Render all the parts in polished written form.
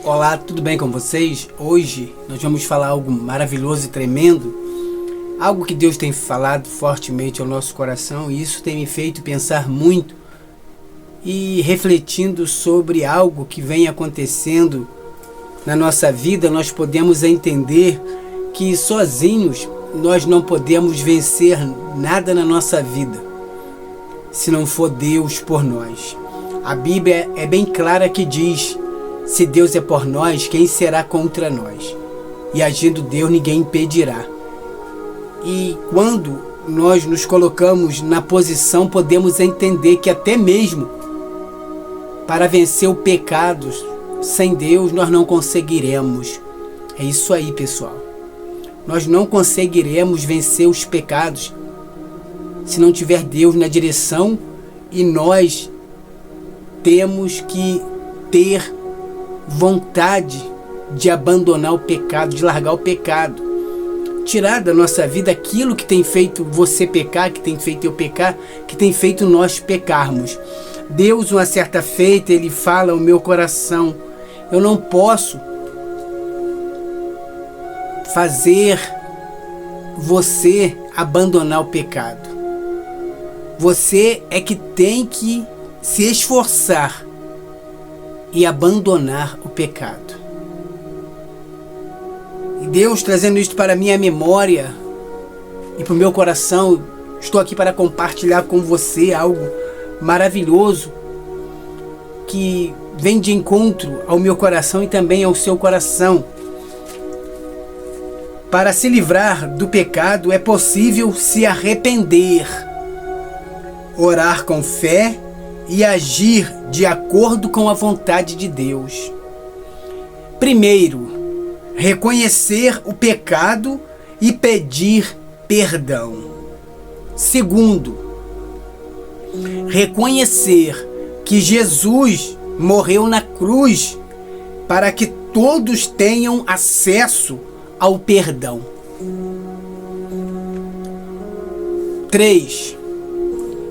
Olá, tudo bem com vocês? Hoje nós vamos falar algo maravilhoso e tremendo, algo que Deus tem falado fortemente ao nosso coração, e isso tem me feito pensar muito e refletindo sobre algo que vem acontecendo na nossa vida. Nós podemos entender que sozinhos nós não podemos vencer nada na nossa vida se não for Deus por nós. A Bíblia é bem clara que diz: se Deus é por nós, quem será contra nós? E agindo Deus, ninguém impedirá. E quando nós nos colocamos na posição, podemos entender que até mesmo para vencer o pecado, sem Deus nós não conseguiremos. É isso aí, pessoal. Nós não conseguiremos vencer os pecados se não tiver Deus na direção, e nós temos que ter vontade de abandonar o pecado, de largar o pecado, tirar da nossa vida aquilo que tem feito você pecar, que tem feito eu pecar, que tem feito nós pecarmos. Deus, uma certa feita, Ele fala ao meu coração: eu não posso fazer você abandonar o pecado. Você é que tem que se esforçar e abandonar o pecado. E Deus, trazendo isto para a minha memória e para o meu coração, estou aqui para compartilhar com você algo maravilhoso que vem de encontro ao meu coração e também ao seu coração. Para se livrar do pecado é possível se arrepender, orar com fé e agir de acordo com a vontade de Deus. Primeiro, reconhecer o pecado e pedir perdão. Segundo, reconhecer que Jesus morreu na cruz para que todos tenham acesso ao perdão. 3.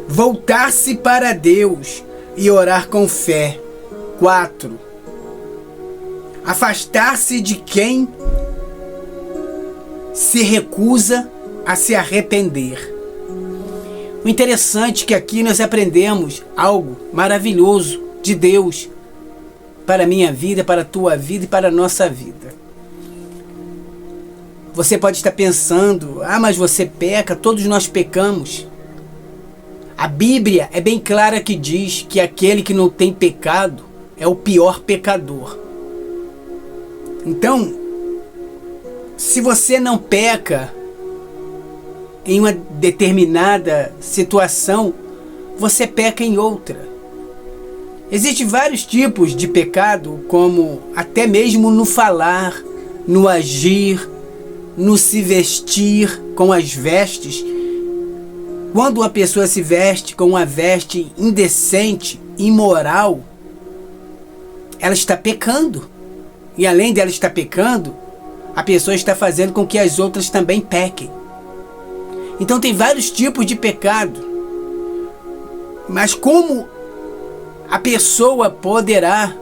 Voltar-se para Deus e orar com fé. 4. Afastar-se de quem se recusa a se arrepender. O interessante é que aqui nós aprendemos algo maravilhoso de Deus para a minha vida, para a tua vida e para a nossa vida. Você pode estar pensando: mas você peca, todos nós pecamos. A Bíblia é bem clara que diz que aquele que não tem pecado é o pior pecador. Então, se você não peca em uma determinada situação, você peca em outra. Existem vários tipos de pecado, como até mesmo no falar, no agir, no se vestir com as vestes. Quando uma pessoa se veste com uma veste indecente, imoral, ela está pecando. E além dela estar pecando, a pessoa está fazendo com que as outras também pequem. Então tem vários tipos de pecado. Mas como a pessoa poderá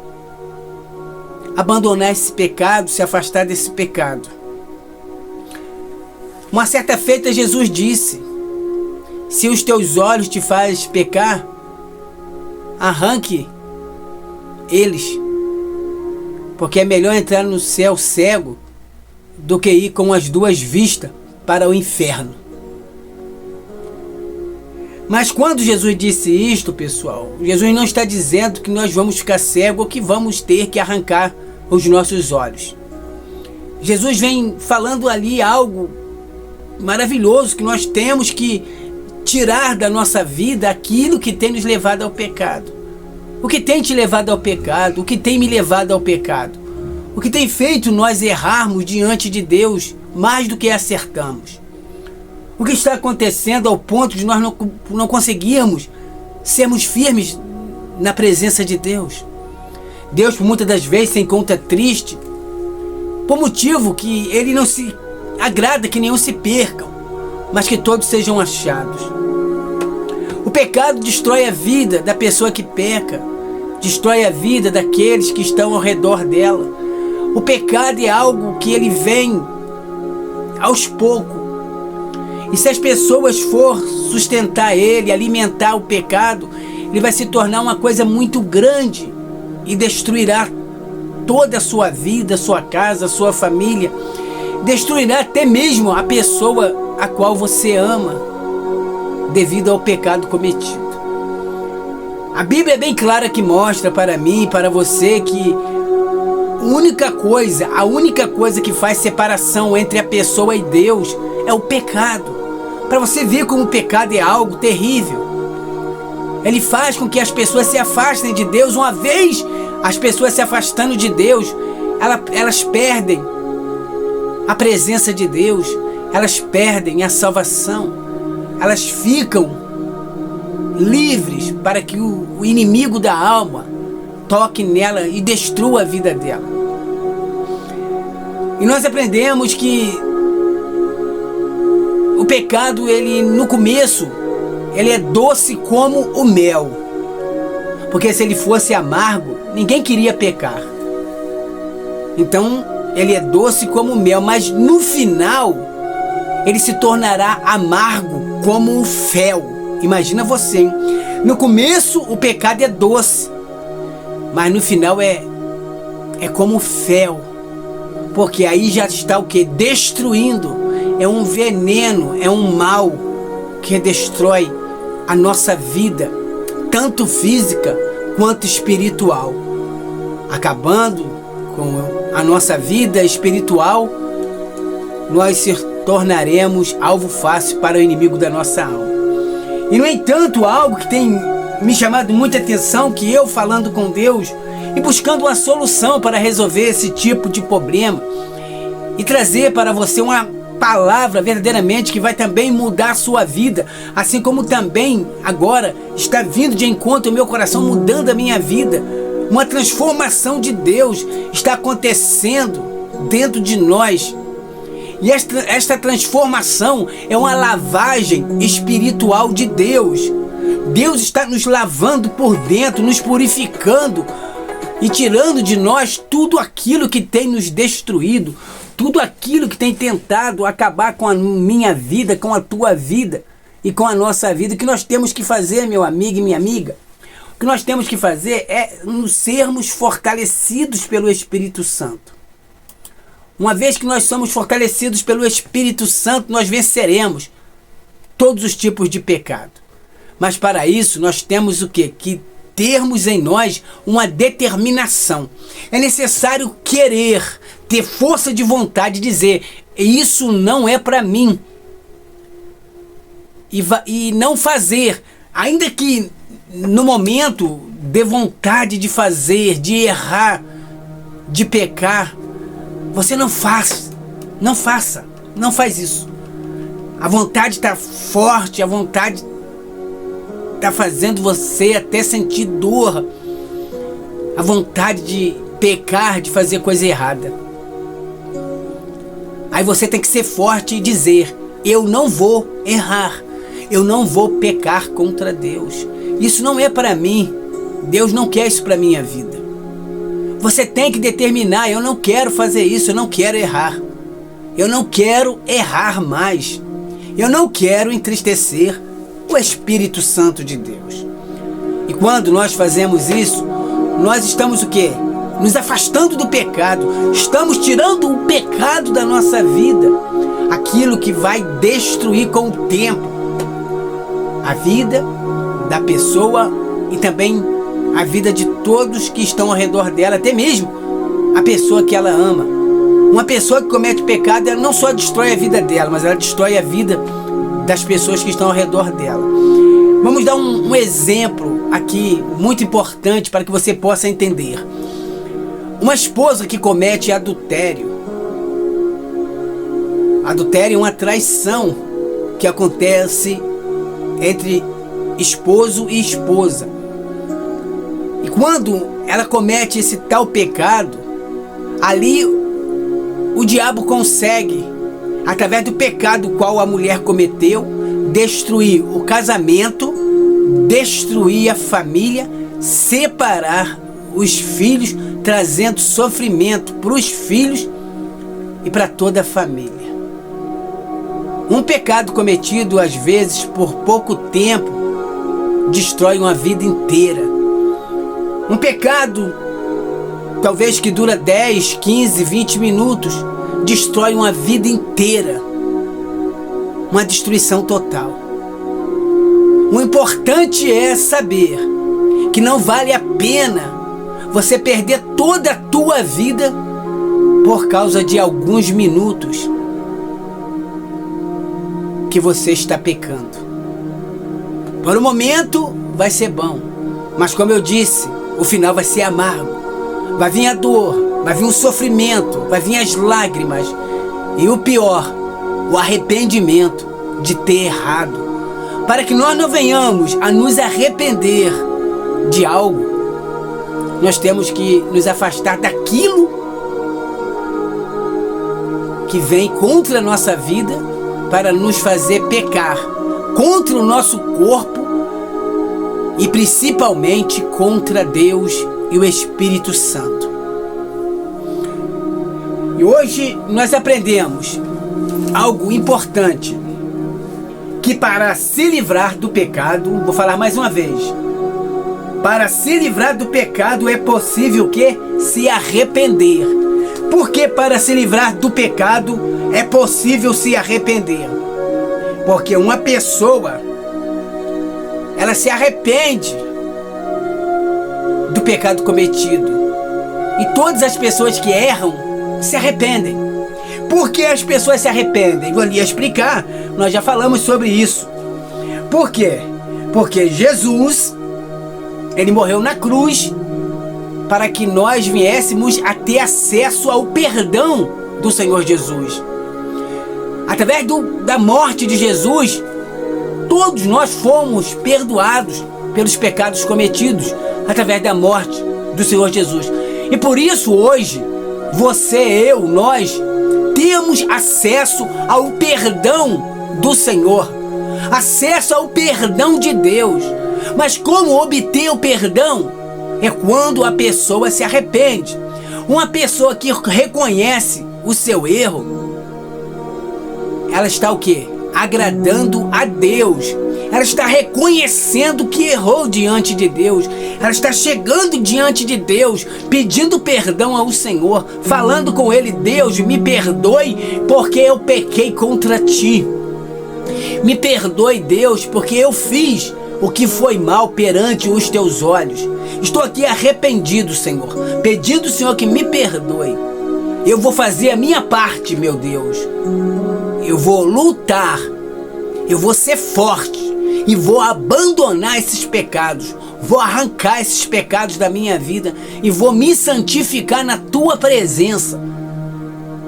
abandonar esse pecado, se afastar desse pecado? Uma certa feita Jesus disse: se os teus olhos te fazem pecar, arranque eles, porque é melhor entrar no céu cego do que ir com as duas vistas para o inferno. Mas quando Jesus disse isto, pessoal, Jesus não está dizendo que nós vamos ficar cegos ou que vamos ter que arrancar os nossos olhos. Jesus vem falando ali algo maravilhoso, que nós temos que tirar da nossa vida aquilo que tem nos levado ao pecado. O que tem te levado ao pecado? O que tem me levado ao pecado? O que tem feito nós errarmos diante de Deus mais do que acertamos? O que está acontecendo ao ponto de nós não conseguirmos sermos firmes na presença de Deus? Deus, por muitas das vezes, se encontra triste por motivo que Ele não se agrada que nenhum se percam, mas que todos sejam achados. O pecado destrói a vida da pessoa que peca, destrói a vida daqueles que estão ao redor dela. O pecado é algo que ele vem aos poucos. E se as pessoas for sustentar ele, alimentar o pecado, ele vai se tornar uma coisa muito grande e destruirá toda a sua vida, a sua casa, a sua família. Destruirá até mesmo a pessoa a qual você ama, devido ao pecado cometido. A Bíblia é bem clara que mostra para mim e para você que a única coisa que faz separação entre a pessoa e Deus é o pecado. Para você ver como o pecado é algo terrível. Ele faz com que as pessoas se afastem de Deus. Uma vez as pessoas se afastando de Deus, elas perdem a presença de Deus, elas perdem a salvação, elas ficam livres para que o inimigo da alma toque nela e destrua a vida dela. E nós aprendemos que o pecado, ele no começo, ele é doce como o mel. Porque se ele fosse amargo, ninguém queria pecar. Então, ele é doce como o mel, mas no final, ele se tornará amargo como o fel. Imagina você, hein? No começo, o pecado é doce, mas no final é como o fel. Porque aí já está o que? Destruindo. É um veneno, é um mal que destrói a nossa vida, tanto física quanto espiritual. Acabando com a nossa vida espiritual, nós se tornaremos alvo fácil para o inimigo da nossa alma. E no entanto, algo que tem me chamado muita atenção, que eu falando com Deus e buscando uma solução para resolver esse tipo de problema e trazer para você uma palavra verdadeiramente que vai também mudar a sua vida, assim como também agora está vindo de encontro ao meu coração, mudando a minha vida. Uma transformação de Deus está acontecendo dentro de nós. E esta transformação é uma lavagem espiritual de Deus. Deus está nos lavando por dentro, nos purificando e tirando de nós tudo aquilo que tem nos destruído, tudo aquilo que tem tentado acabar com a minha vida, com a tua vida e com a nossa vida. O que nós temos que fazer, meu amigo e minha amiga? O que nós temos que fazer é nos sermos fortalecidos pelo Espírito Santo. Uma vez que nós somos fortalecidos pelo Espírito Santo, nós venceremos todos os tipos de pecado. Mas para isso nós temos o quê? Que termos em nós uma determinação. É necessário querer, ter força de vontade, dizer: isso não é para mim. E não fazer, ainda que no momento dê vontade de fazer, de errar, de pecar, você não faz, não faça, não faz isso. A vontade está forte, a vontade está fazendo você até sentir dor, a vontade de pecar, de fazer coisa errada. Aí você tem que ser forte e dizer: eu não vou errar, eu não vou pecar contra Deus. Isso não é para mim. Deus não quer isso para minha vida. Você tem que determinar: eu não quero fazer isso, eu não quero errar. Eu não quero errar mais. Eu não quero entristecer o Espírito Santo de Deus. E quando nós fazemos isso, nós estamos o quê? Nos afastando do pecado. Estamos tirando o pecado da nossa vida. Aquilo que vai destruir com o tempo a vida da pessoa e também a vida de todos que estão ao redor dela, até mesmo a pessoa que ela ama. Uma pessoa que comete pecado, ela não só destrói a vida dela, mas ela destrói a vida das pessoas que estão ao redor dela. Vamos dar um exemplo aqui muito importante para que você possa entender. Uma esposa que comete adultério. Adultério é uma traição que acontece entre esposo e esposa. E quando ela comete esse tal pecado, ali o diabo consegue, através do pecado qual a mulher cometeu, destruir o casamento, destruir a família, separar os filhos, trazendo sofrimento para os filhos e para toda a família. Um pecado cometido, às vezes, por pouco tempo, destrói uma vida inteira. Um pecado, talvez que dura 10, 15, 20 minutos, destrói uma vida inteira. Uma destruição total. O importante é saber que não vale a pena você perder toda a tua vida por causa de alguns minutos que você está pecando. Por um momento vai ser bom, mas como eu disse, o final vai ser amargo. Vai vir a dor, vai vir o sofrimento, vai vir as lágrimas e o pior, o arrependimento de ter errado. Para que nós não venhamos a nos arrepender de algo, nós temos que nos afastar daquilo que vem contra a nossa vida para nos fazer pecar contra o nosso corpo e principalmente contra Deus e o Espírito Santo. E hoje nós aprendemos algo importante, que para se livrar do pecado, vou falar mais uma vez, para se livrar do pecado é possível que se arrepender. Porque para se livrar do pecado é possível se arrepender? Porque uma pessoa, ela se arrepende do pecado cometido. E todas as pessoas que erram se arrependem. Por que as pessoas se arrependem? Vou lhe explicar, nós já falamos sobre isso. Por quê? Porque Jesus, ele morreu na cruz para que nós viéssemos a ter acesso ao perdão do Senhor Jesus. Através da morte de Jesus, todos nós fomos perdoados pelos pecados cometidos através da morte do Senhor Jesus. E por isso hoje, você, eu, nós temos acesso ao perdão do Senhor, acesso ao perdão de Deus. Mas como obter o perdão? É quando a pessoa se arrepende. Uma pessoa que reconhece o seu erro, ela está o quê? Agradando a Deus. Ela está reconhecendo que errou diante de Deus. Ela está chegando diante de Deus, pedindo perdão ao Senhor, falando com Ele: Deus, me perdoe porque eu pequei contra Ti. Me perdoe, Deus, porque eu fiz o que foi mal perante os Teus olhos. Estou aqui arrependido, Senhor, pedindo, Senhor, que me perdoe. Eu vou fazer a minha parte, meu Deus. Eu vou lutar, eu vou ser forte e vou abandonar esses pecados. Vou arrancar esses pecados da minha vida e vou me santificar na Tua presença.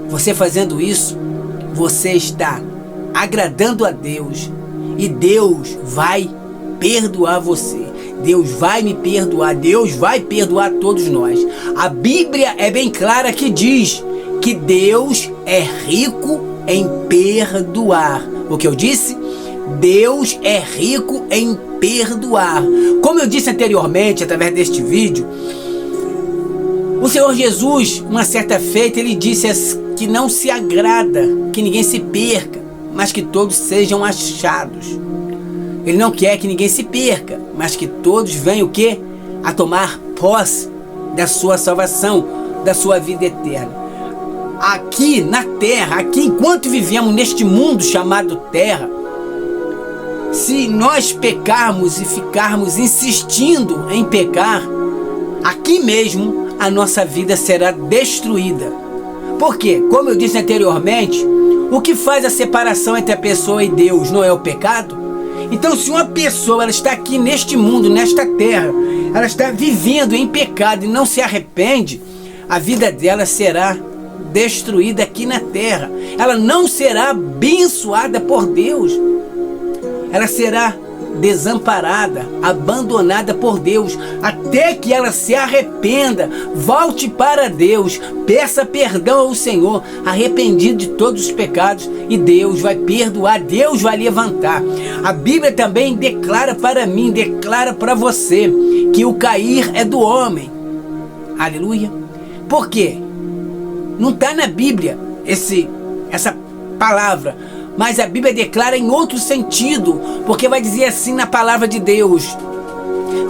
Você fazendo isso, você está agradando a Deus e Deus vai perdoar você. Deus vai me perdoar, Deus vai perdoar todos nós. A Bíblia é bem clara que diz que Deus é rico em perdoar. O que eu disse? Deus é rico em perdoar. Como eu disse anteriormente, através deste vídeo, o Senhor Jesus, uma certa feita, ele disse que não se agrada que ninguém se perca, mas que todos sejam achados. Ele não quer que ninguém se perca, mas que todos venham o quê? A tomar posse da sua salvação, da sua vida eterna. Aqui na terra, aqui enquanto vivemos neste mundo chamado terra, se nós pecarmos e ficarmos insistindo em pecar, aqui mesmo a nossa vida será destruída. Por quê? Como eu disse anteriormente, o que faz a separação entre a pessoa e Deus não é o pecado? Então, se uma pessoa ela está aqui neste mundo, nesta terra, ela está vivendo em pecado e não se arrepende, a vida dela será destruída aqui na terra. Ela não será abençoada por Deus. Ela será desamparada, abandonada por Deus, até que ela se arrependa, volte para Deus, peça perdão ao Senhor, arrependido de todos os pecados, e Deus vai perdoar, Deus vai levantar. A Bíblia também declara para mim, declara para você, que o cair é do homem. Aleluia. Por quê? Não está na Bíblia essa palavra, mas a Bíblia declara em outro sentido, porque vai dizer assim na palavra de Deus: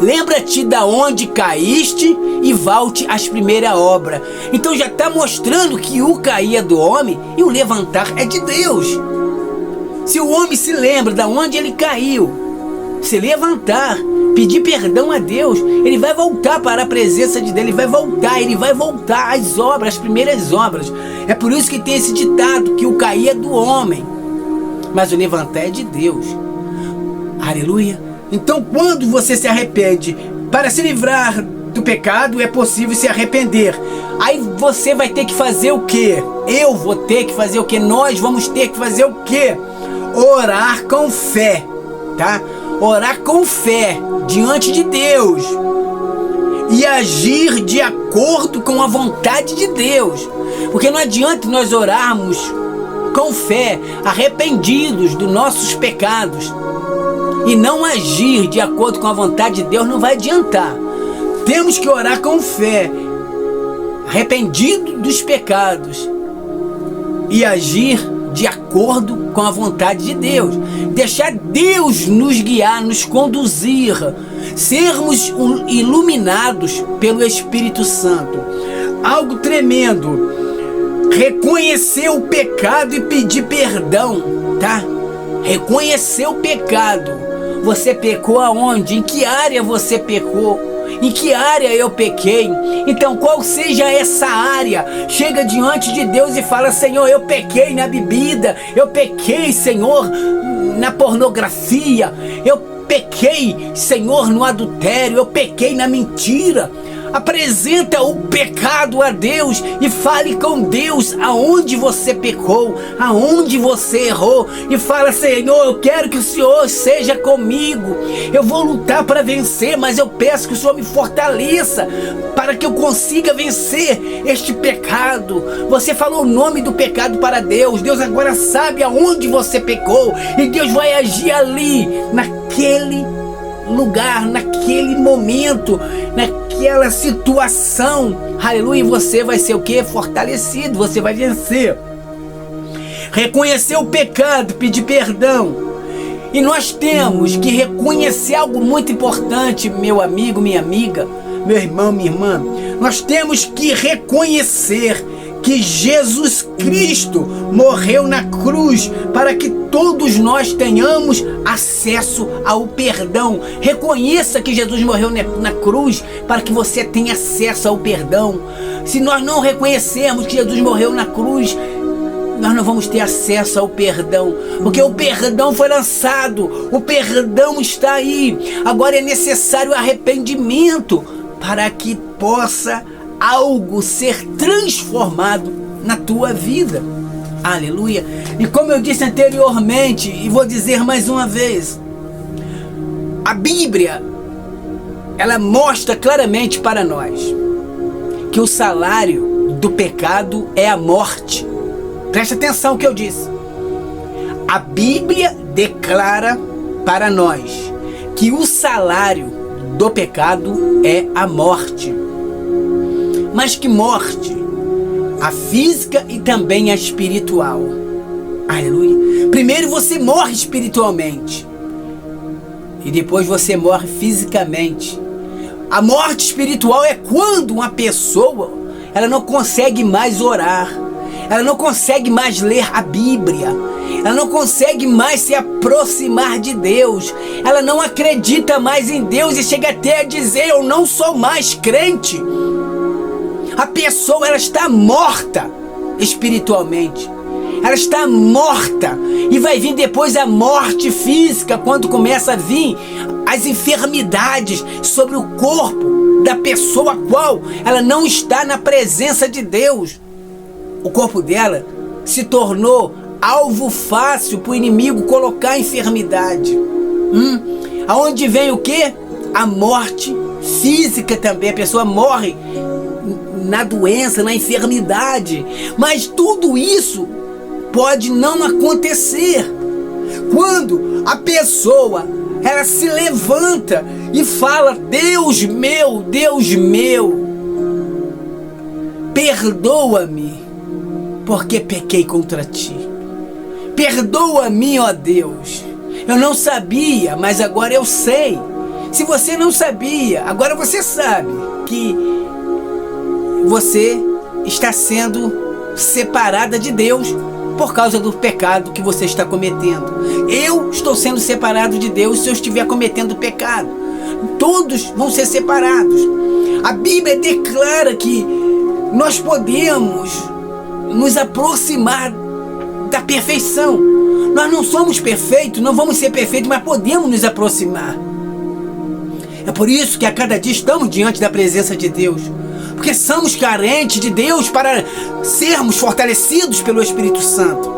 lembra-te da onde caíste e volte às primeiras obras. Então já está mostrando que o cair é do homem e o levantar é de Deus. Se o homem se lembra da onde ele caiu, se levantar, pedir perdão a Deus, ele vai voltar para a presença de Deus, ele vai voltar às obras, às primeiras obras. É por isso que tem esse ditado, que o cair é do homem, mas o levantar é de Deus. Aleluia. Então quando você se arrepende, para se livrar do pecado é possível se arrepender. Aí você vai ter que fazer o quê? Eu vou ter que fazer o quê? Nós vamos ter que fazer o quê? Orar com fé, tá? Orar com fé diante de Deus e agir de acordo com a vontade de Deus, porque não adianta nós orarmos com fé, arrependidos dos nossos pecados, e não agir de acordo com a vontade de Deus. Não vai adiantar. Temos que orar com fé, arrependido dos pecados, e agir de acordo com a vontade de Deus. Deixar Deus nos guiar, nos conduzir, sermos iluminados pelo Espírito Santo. Algo tremendo. Reconhecer o pecado e pedir perdão, tá? Reconhecer o pecado. Você pecou aonde? Em que área você pecou? Em que área eu pequei? Então, qual seja essa área, chega diante de Deus e fala: Senhor, eu pequei na bebida, eu pequei, Senhor, na pornografia, eu pequei, Senhor, no adultério, eu pequei na mentira. Apresenta o pecado a Deus e fale com Deus aonde você pecou, aonde você errou, e fala: Senhor, eu quero que o Senhor seja comigo, eu vou lutar para vencer, mas eu peço que o Senhor me fortaleça para que eu consiga vencer este pecado. Você falou o nome do pecado para Deus, Deus agora sabe aonde você pecou, e Deus vai agir ali, naquele lugar, naquele momento, naquela situação. Aleluia. E você vai ser o quê? Fortalecido, você vai vencer. Reconhecer o pecado, pedir perdão. E nós temos que reconhecer algo muito importante, meu amigo, minha amiga, meu irmão, minha irmã. Nós temos que reconhecer que Jesus Cristo morreu na cruz para que todos nós tenhamos acesso ao perdão. Reconheça que Jesus morreu na cruz para que você tenha acesso ao perdão. Se nós não reconhecermos que Jesus morreu na cruz, nós não vamos ter acesso ao perdão, porque o perdão foi lançado, o perdão está aí. Agora é necessário arrependimento para que possa algo ser transformado na tua vida. Aleluia. E como eu disse anteriormente, e vou dizer mais uma vez, a Bíblia, ela mostra claramente para nós que o salário do pecado é a morte. Preste atenção no que eu disse. A Bíblia declara para nós que o salário do pecado é a morte. Mas que morte? A física e também a espiritual. Aleluia. Primeiro você morre espiritualmente e depois você morre fisicamente. A morte espiritual é quando uma pessoa, ela não consegue mais orar, ela não consegue mais ler a Bíblia, ela não consegue mais se aproximar de Deus, ela não acredita mais em Deus e chega até a dizer: eu não sou mais crente. A pessoa, ela está morta espiritualmente, ela está morta, e vai vir depois a morte física, quando começa a vir as enfermidades sobre o corpo da pessoa, a qual ela não está na presença de Deus. O corpo dela se tornou alvo fácil para o inimigo colocar a enfermidade. Aonde vem o quê? A morte física também. A pessoa morre na doença, na enfermidade. Mas tudo isso pode não acontecer quando a pessoa ela se levanta e fala: Deus meu, perdoa-me, porque pequei contra ti. Perdoa-me, ó Deus. Eu não sabia, mas agora eu sei. Se você não sabia, agora você sabe que você está sendo separada de Deus por causa do pecado que você está cometendo. Eu estou sendo separado de Deus se eu estiver cometendo pecado. Todos vão ser separados. A Bíblia declara que nós podemos nos aproximar da perfeição. Nós não somos perfeitos, não vamos ser perfeitos, mas podemos nos aproximar. É por isso que a cada dia estamos diante da presença de Deus, porque somos carentes de Deus para sermos fortalecidos pelo Espírito Santo.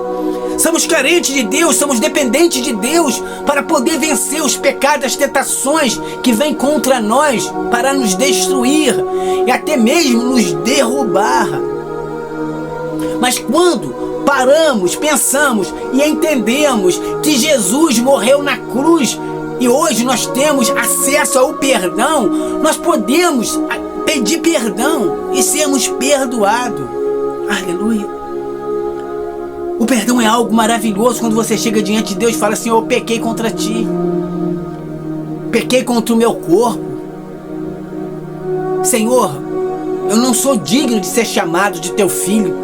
Somos carentes de Deus, somos dependentes de Deus para poder vencer os pecados, as tentações que vêm contra nós para nos destruir e até mesmo nos derrubar. Mas quando paramos, pensamos e entendemos que Jesus morreu na cruz e hoje nós temos acesso ao perdão, nós podemos pedir perdão e sermos perdoados. Aleluia. O perdão é algo maravilhoso quando você chega diante de Deus e fala: Senhor, eu pequei contra ti. Pequei contra o meu corpo. Senhor, eu não sou digno de ser chamado de teu filho,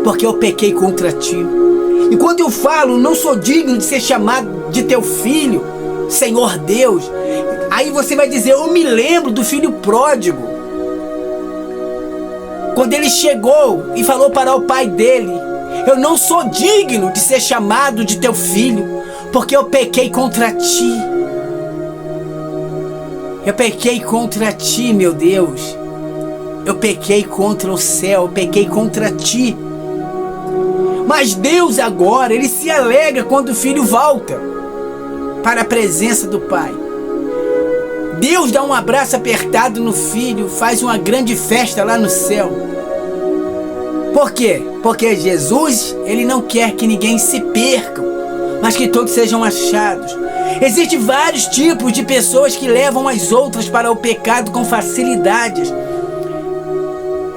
porque eu pequei contra ti. E quando eu falo, não sou digno de ser chamado de teu filho, Senhor Deus, aí você vai dizer: eu me lembro do filho pródigo. Quando ele chegou e falou para o pai dele: eu não sou digno de ser chamado de teu filho, porque eu pequei contra ti. Eu pequei contra ti, meu Deus. Eu pequei contra o céu, eu pequei contra ti. Mas Deus agora, Ele se alegra quando o filho volta para a presença do Pai. Deus dá um abraço apertado no filho, faz uma grande festa lá no céu. Por quê? Porque Jesus, Ele não quer que ninguém se perca, mas que todos sejam achados. Existem vários tipos de pessoas que levam as outras para o pecado com facilidades.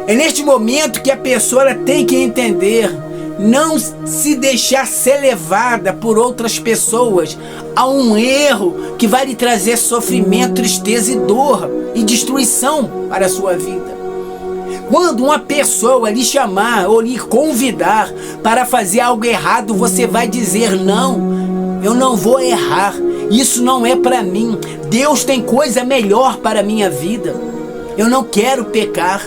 É neste momento que a pessoa ela tem que entender, não se deixar ser levada por outras pessoas a um erro que vai lhe trazer sofrimento, tristeza e dor e destruição para a sua vida. Quando uma pessoa lhe chamar ou lhe convidar para fazer algo errado, você vai dizer: não, eu não vou errar, isso não é para mim, Deus tem coisa melhor para a minha vida, eu não quero pecar,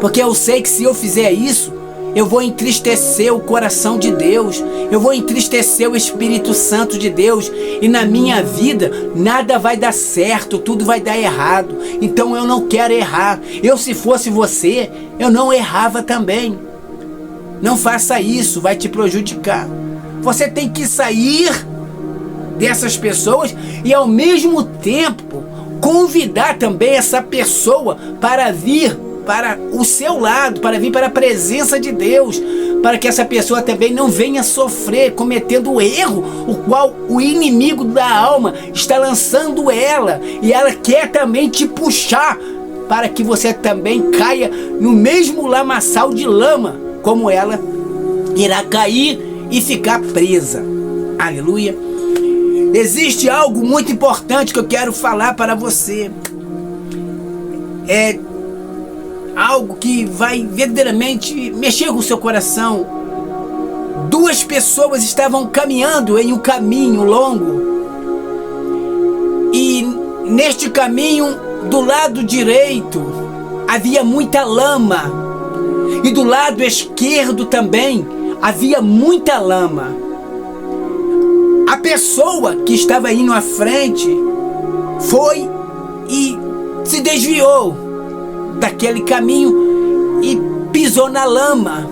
porque eu sei que se eu fizer isso, eu vou entristecer o coração de Deus, eu vou entristecer o Espírito Santo de Deus, e na minha vida nada vai dar certo, tudo vai dar errado. Então eu não quero errar. Eu, se fosse você, eu não errava também. Não faça isso, vai te prejudicar. Você tem que sair dessas pessoas e ao mesmo tempo convidar também essa pessoa para vir para o seu lado, para vir para a presença de Deus, para que essa pessoa também não venha sofrer cometendo o erro, o qual o inimigo da alma está lançando ela, e ela quer também te puxar para que você também caia no mesmo lamaçal de lama, como ela irá cair e ficar presa. Aleluia. Existe algo muito importante que eu quero falar para você. É algo que vai verdadeiramente mexer com o seu coração. Duas pessoas estavam caminhando em um caminho longo, e neste caminho, do lado direito, havia muita lama, e do lado esquerdo também havia muita lama. A pessoa que estava indo à frente foi e se desviou daquele caminho e pisou na lama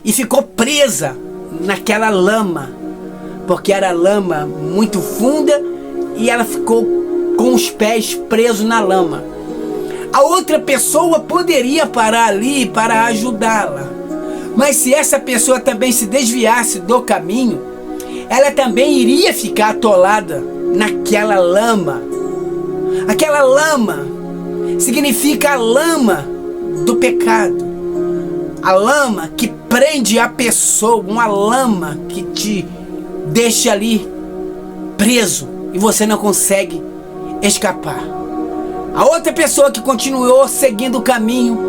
e ficou presa naquela lama, porque era lama muito funda e ela ficou com os pés presos na lama. A outra pessoa poderia parar ali para ajudá-la, mas se essa pessoa também se desviasse do caminho, ela também iria ficar atolada naquela lama. Aquela lama significa a lama do pecado, a lama que prende a pessoa, uma lama que te deixa ali preso e você não consegue escapar. A outra pessoa que continuou seguindo o caminho,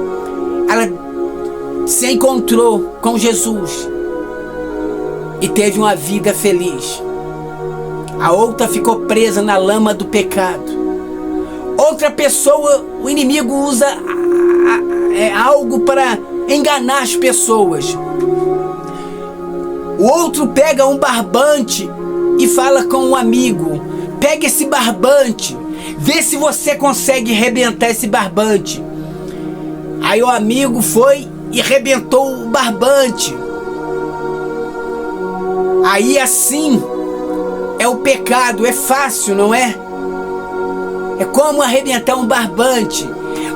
ela se encontrou com Jesus e teve uma vida feliz. A outra ficou presa na lama do pecado. Outra pessoa, o inimigo usa algo para enganar as pessoas. O outro pega um barbante e fala com um amigo: pega esse barbante, vê se você consegue arrebentar esse barbante. Aí o amigo foi e arrebentou o barbante. Aí assim é o pecado, é fácil, não é? É como arrebentar um barbante.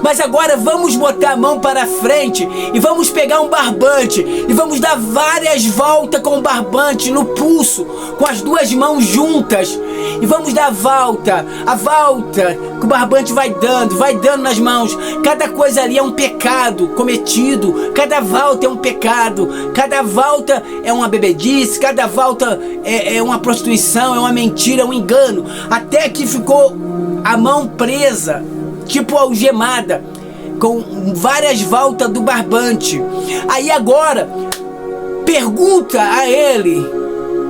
Mas agora vamos botar a mão para frente e vamos pegar um barbante e vamos dar várias voltas com o barbante no pulso, com as duas mãos juntas, e vamos dar a volta que o barbante vai dando nas mãos. Cada coisa ali é um pecado cometido, cada volta é um pecado, cada volta é uma bebedice, cada volta é uma prostituição, é uma mentira, é um engano, até que ficou a mão presa, tipo algemada, com várias voltas do barbante. Aí agora, pergunta a ele,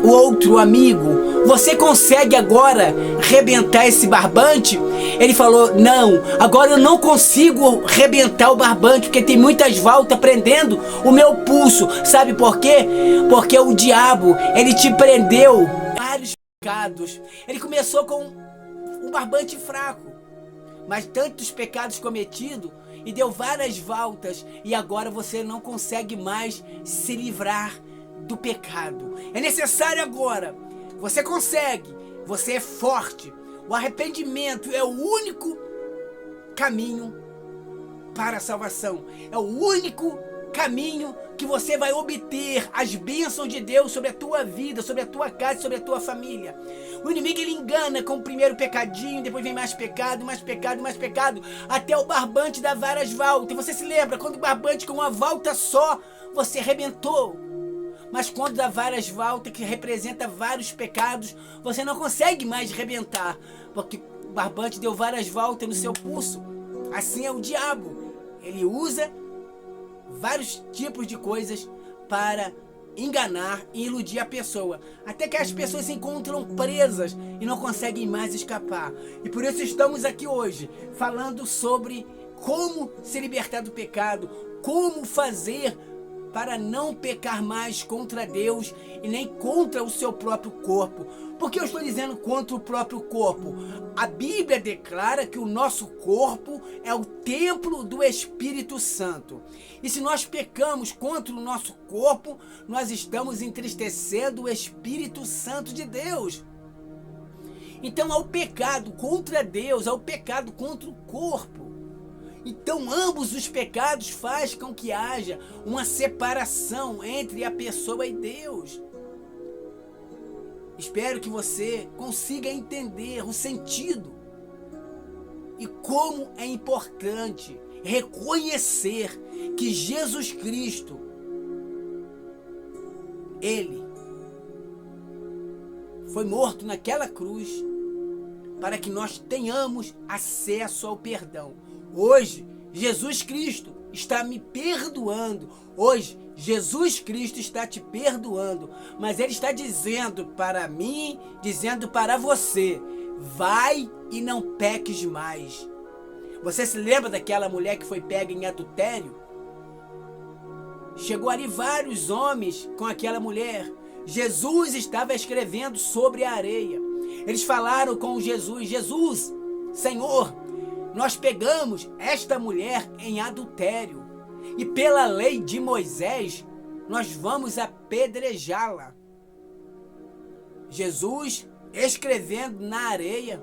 o outro amigo: você consegue agora rebentar esse barbante? Ele falou: não, agora eu não consigo rebentar o barbante, porque tem muitas voltas prendendo o meu pulso. Sabe por quê? Porque o diabo, ele te prendeu vários pecados. Ele começou com um barbante fraco, mas tantos pecados cometidos, e deu várias voltas, e agora você não consegue mais se livrar do pecado. É necessário agora, você consegue, você é forte. O arrependimento é o único caminho para a salvação, é o único caminho que você vai obter as bênçãos de Deus sobre a tua vida, sobre a tua casa, sobre a tua família. O inimigo, ele engana com o primeiro pecadinho, depois vem mais pecado, mais pecado, mais pecado, até o barbante dar várias voltas. E você se lembra, quando o barbante com uma volta só, você arrebentou. Mas quando dá várias voltas, que representa vários pecados, você não consegue mais arrebentar, porque o barbante deu várias voltas no seu pulso. Assim é o diabo, ele usa vários tipos de coisas para enganar e iludir a pessoa, até que as pessoas se encontram presas e não conseguem mais escapar. E por isso estamos aqui hoje falando sobre como se libertar do pecado, como fazer para não pecar mais contra Deus e nem contra o seu próprio corpo. Por que eu estou dizendo contra o próprio corpo? A Bíblia declara que o nosso corpo é o templo do Espírito Santo. E se nós pecamos contra o nosso corpo, nós estamos entristecendo o Espírito Santo de Deus. Então, ao pecado contra Deus, ao pecado contra o corpo. Então, ambos os pecados fazem com que haja uma separação entre a pessoa e Deus. Espero que você consiga entender o sentido e como é importante reconhecer que Jesus Cristo, Ele foi morto naquela cruz para que nós tenhamos acesso ao perdão. Hoje, Jesus Cristo está me perdoando. Hoje, Jesus Cristo está te perdoando. Mas Ele está dizendo para mim, dizendo para você: vai e não peques mais. Você se lembra daquela mulher que foi pega em adultério? Chegou ali vários homens com aquela mulher. Jesus estava escrevendo sobre a areia. Eles falaram com Jesus: Jesus, Senhor, nós pegamos esta mulher em adultério e pela lei de Moisés nós vamos apedrejá-la. Jesus escrevendo na areia,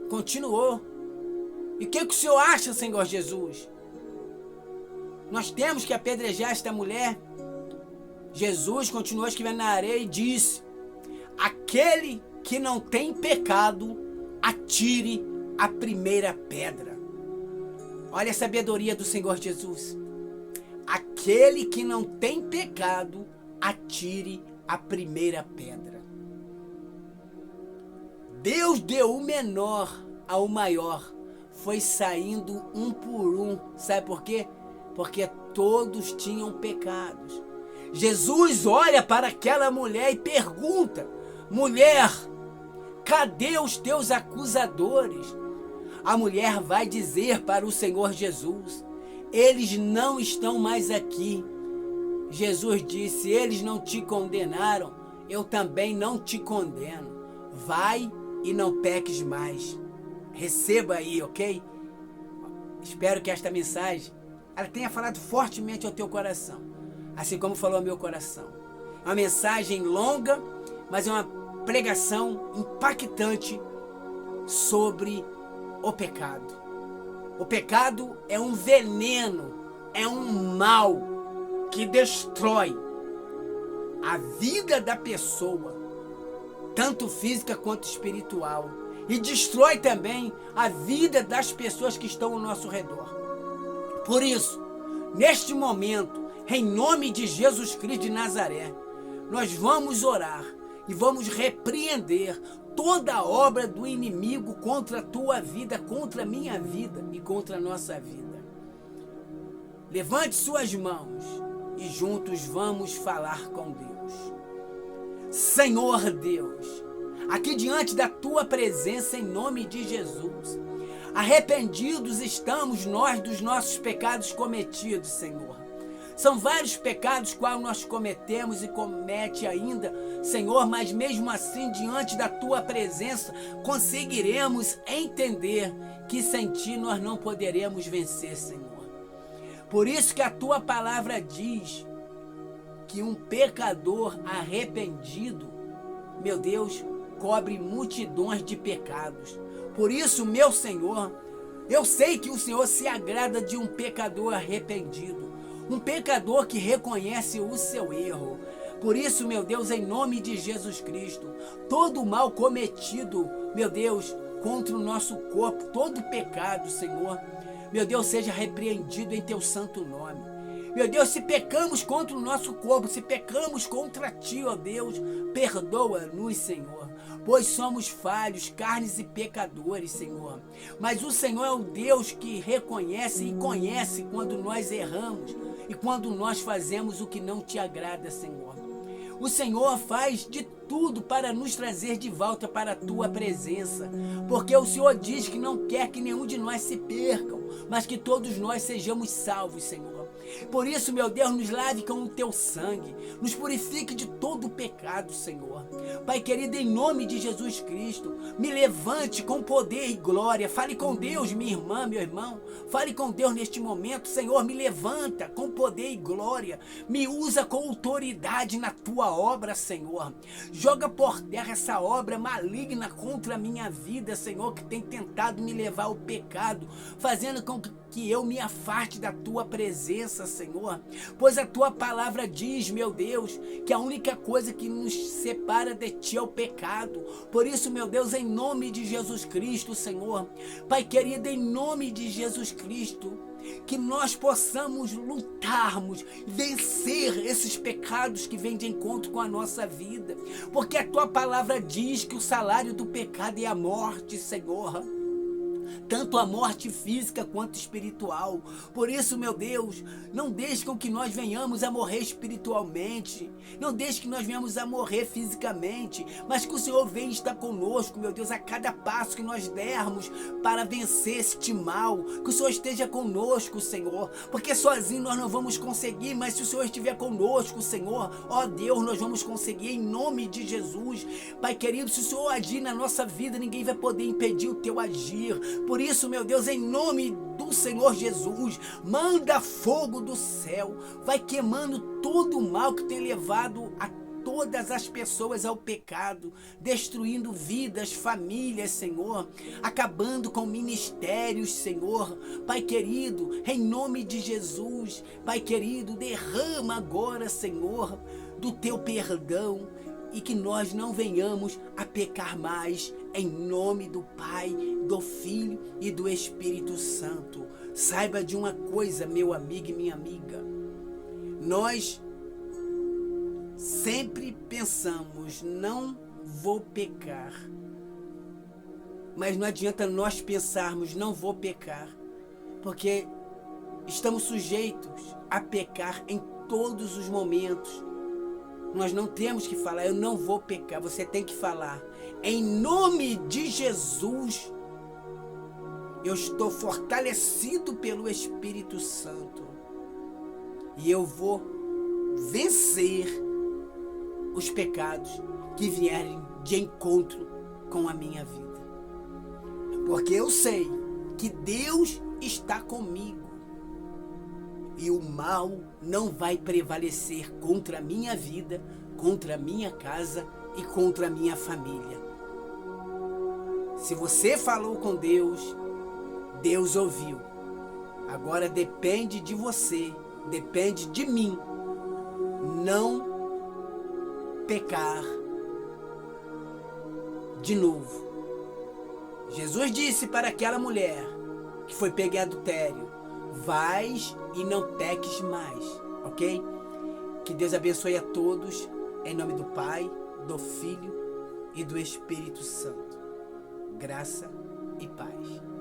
continuou. E o que o Senhor acha, Senhor Jesus? Nós temos que apedrejar esta mulher? Jesus continuou escrevendo na areia e disse: aquele que não tem pecado, atire a primeira pedra. Olha a sabedoria do Senhor Jesus. Aquele que não tem pecado, atire a primeira pedra. Deus deu o menor ao maior. Foi saindo um por um. Sabe por quê? Porque todos tinham pecados. Jesus olha para aquela mulher e pergunta: mulher, cadê os teus acusadores? A mulher vai dizer para o Senhor Jesus: eles não estão mais aqui. Jesus disse: eles não te condenaram, eu também não te condeno. Vai e não peques mais. Receba aí, ok? Espero que esta mensagem ela tenha falado fortemente ao teu coração, assim como falou ao meu coração. É uma mensagem longa, mas é uma pregação impactante sobre o pecado. O pecado é um veneno, é um mal que destrói a vida da pessoa, tanto física quanto espiritual, e destrói também a vida das pessoas que estão ao nosso redor. Por isso, neste momento, em nome de Jesus Cristo de Nazaré, nós vamos orar e vamos repreender toda a obra do inimigo contra a tua vida, contra a minha vida e contra a nossa vida. Levante suas mãos e juntos vamos falar com Deus. Senhor Deus, aqui diante da tua presença, em nome de Jesus, arrependidos estamos nós dos nossos pecados cometidos, Senhor. São vários pecados quais nós cometemos e comete ainda, Senhor, mas mesmo assim, diante da tua presença, conseguiremos entender que sem ti nós não poderemos vencer, Senhor. Por isso que a tua palavra diz que um pecador arrependido, meu Deus, cobre multidões de pecados. Por isso, meu Senhor, eu sei que o Senhor se agrada de um pecador arrependido, um pecador que reconhece o seu erro. Por isso, meu Deus, em nome de Jesus Cristo, todo o mal cometido, meu Deus, contra o nosso corpo, todo pecado, Senhor, meu Deus, seja repreendido em teu santo nome. Meu Deus, se pecamos contra o nosso corpo, se pecamos contra ti, ó Deus, perdoa-nos, Senhor, pois somos falhos, carnes e pecadores, Senhor. Mas o Senhor é o Deus que reconhece e conhece quando nós erramos e quando nós fazemos o que não te agrada, Senhor. O Senhor faz de tudo para nos trazer de volta para a tua presença, porque o Senhor diz que não quer que nenhum de nós se percam, mas que todos nós sejamos salvos, Senhor. Por isso, meu Deus, nos lave com o teu sangue, nos purifique de todo o pecado, Senhor. Pai querido, em nome de Jesus Cristo, me levante com poder e glória. Fale com Deus, minha irmã, meu irmão. Fale com Deus neste momento, Senhor. Me levanta com poder e glória. Me usa com autoridade na tua obra, Senhor. Joga por terra essa obra maligna contra a minha vida, Senhor, que tem tentado me levar ao pecado, fazendo com que eu me afaste da tua presença, Senhor. Pois a tua palavra diz, meu Deus, que a única coisa que nos separa de ti é o pecado. Por isso, meu Deus, em nome de Jesus Cristo, Senhor, Pai querido, em nome de Jesus Cristo, que nós possamos lutarmos, vencer esses pecados que vêm de encontro com a nossa vida, porque a tua palavra diz que o salário do pecado é a morte, Senhor. Tanto a morte física quanto espiritual. Por isso, meu Deus, não deixe com que nós venhamos a morrer espiritualmente, não deixe que nós venhamos a morrer fisicamente, mas que o Senhor venha estar conosco, meu Deus, a cada passo que nós dermos para vencer este mal, que o Senhor esteja conosco, Senhor, porque sozinho nós não vamos conseguir, mas se o Senhor estiver conosco, Senhor, ó Deus, nós vamos conseguir em nome de Jesus. Pai querido, se o Senhor agir na nossa vida, ninguém vai poder impedir o teu agir. Por isso, meu Deus, em nome do Senhor Jesus, manda fogo do céu, vai queimando todo o mal que tem levado a todas as pessoas ao pecado, destruindo vidas, famílias, Senhor, acabando com ministérios, Senhor. Pai querido, em nome de Jesus, Pai querido, derrama agora, Senhor, do teu perdão e que nós não venhamos a pecar mais, em nome do Pai, do Filho e do Espírito Santo. Saiba de uma coisa, meu amigo e minha amiga, nós sempre pensamos, não vou pecar. Mas não adianta nós pensarmos, não vou pecar, porque estamos sujeitos a pecar em todos os momentos. Nós não temos que falar, eu não vou pecar. Você tem que falar, em nome de Jesus, eu estou fortalecido pelo Espírito Santo e eu vou vencer os pecados que vierem de encontro com a minha vida. Porque eu sei que Deus está comigo e o mal não vai prevalecer contra a minha vida, contra a minha casa e contra a minha família. Se você falou com Deus, Deus ouviu. Agora depende de você, depende de mim, não pecar de novo. Jesus disse para aquela mulher que foi pega em adultério: vais e não peques mais, ok? Que Deus abençoe a todos, em nome do Pai, do Filho e do Espírito Santo. Graça e paz.